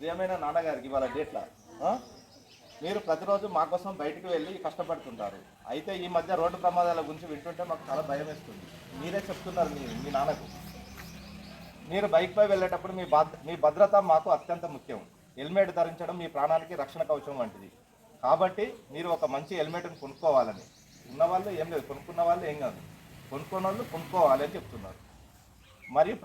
ప్రియమైన నాన్నగారికి ఇవాళ డేట్లా మీరు ప్రతిరోజు మా కోసం బయటికి వెళ్ళి కష్టపడుతుంటారు. అయితే ఈ మధ్య రోడ్డు ప్రమాదాల గురించి వింటుంటే మాకు చాలా భయం వేస్తుంది. మీరే చెప్తున్నారు మీ నాన్నకు. మీరు బైక్పై వెళ్ళేటప్పుడు మీ భద్రత మాకు అత్యంత ముఖ్యం. హెల్మెట్ ధరించడం మీ ప్రాణానికి రక్షణ కవచం వంటిది. కాబట్టి మీరు ఒక మంచి హెల్మెట్ని కొనుక్కోవాలని. ఉన్నవాళ్ళు ఏం లేదు, కొనుక్కున్న వాళ్ళు ఏం కాదు, కొనుక్కున్న వాళ్ళు కొనుక్కోవాలి అని చెప్తున్నారు. మరియు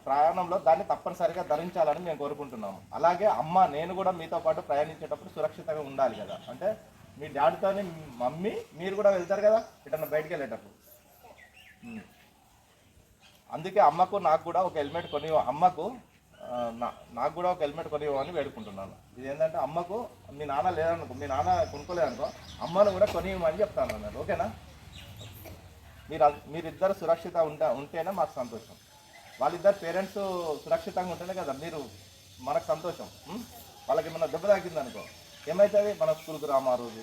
ప్రయాణంలో దాన్ని తప్పనిసరిగా ధరించాలని మేము కోరుకుంటున్నాము. అలాగే నేను కూడా మీతో పాటు ప్రయాణించేటప్పుడు సురక్షితంగా ఉండాలి కదా. అంటే మీ డాడీతోని మమ్మీ మీరు కూడా వెళ్తారు కదా ఎటన్నా బయటికి వెళ్ళేటప్పుడు. అందుకే నాకు కూడా ఒక హెల్మెట్ నాకు కూడా ఒక హెల్మెట్ కొనివ్వని వేడుకుంటున్నాను. ఇది ఏంటంటే అమ్మకు మీ నాన్న లేదనుకో, మీ నాన్న కొనుక్కోలేదనుకో, అమ్మను కూడా కొనివ్వమని చెప్తాను అన్నారు. ఓకేనా? మీరిద్దరు సురక్షితంగా ఉంటేనే మాకు సంతోషం. వాళ్ళిద్దరు పేరెంట్స్ సురక్షితంగా ఉంటేనే కదా మనకు సంతోషం. వాళ్ళకి ఏమన్నా దెబ్బ తాకిందనుకో ఏమవుతుంది? మన స్కూల్కి రామా రోజు.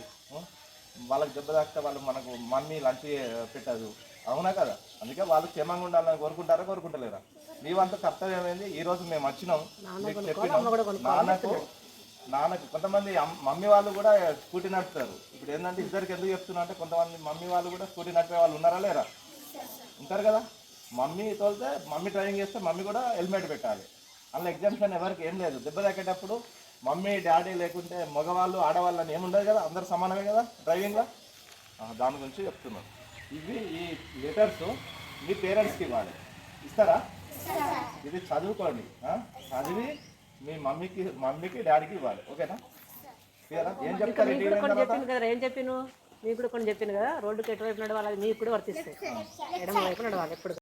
వాళ్ళకి దెబ్బ తాకితే వాళ్ళు మనకు మమ్మీ లంచ్ పెట్టదు, అవునా కదా? అందుకే వాళ్ళు క్షేమంగా ఉండాలని కోరుకుంటలేరా? మీ వంతు కర్తవ్యం ఏంది? ఈరోజు మేము వచ్చినాం, మీకు చెప్పినాం. నాన్నకు కొంతమంది మమ్మీ వాళ్ళు కూడా స్కూటీ నడుపుతారు. ఇప్పుడు ఏంటంటే ఇద్దరికి ఎందుకు చెప్తున్నా అంటే కొంతమంది మమ్మీ వాళ్ళు కూడా స్కూటీ నడిపే వాళ్ళు ఉన్నారా లేరా? ఉంటారు కదా. మమ్మీ తోలితే మమ్మీ డ్రైవింగ్ చేస్తే మమ్మీ కూడా హెల్మెట్ పెట్టాలి. అందులో ఎగ్జామ్షన్ ఎవరికి ఏం లేదు. దెబ్బ తాకేటప్పుడు మమ్మీ డాడీ లేకుంటే మగవాళ్ళు ఆడవాళ్ళు అని ఏముండదు కదా, అందరు సమానమే కదా డ్రైవింగ్లో. దాని గురించి చెప్తున్నాను. ఈ లెటర్స్ మీ పేరెంట్స్కి ఇవ్వాలి. ఇస్తారా? ఇది చదువుకోండి. చదివి మీ మమ్మీకి డాడీకి ఇవ్వాలి. ఓకేనా? ఏం చెప్తారు? ఏం చెప్పిను మీకు కూడా కొన్ని చెప్పాను కదా, రోడ్డుకి ఎటువైపు నడవాలి మీకు కూడా వర్తిస్తాయి. ఎడమ వైపు నడవాలి ఎప్పుడు.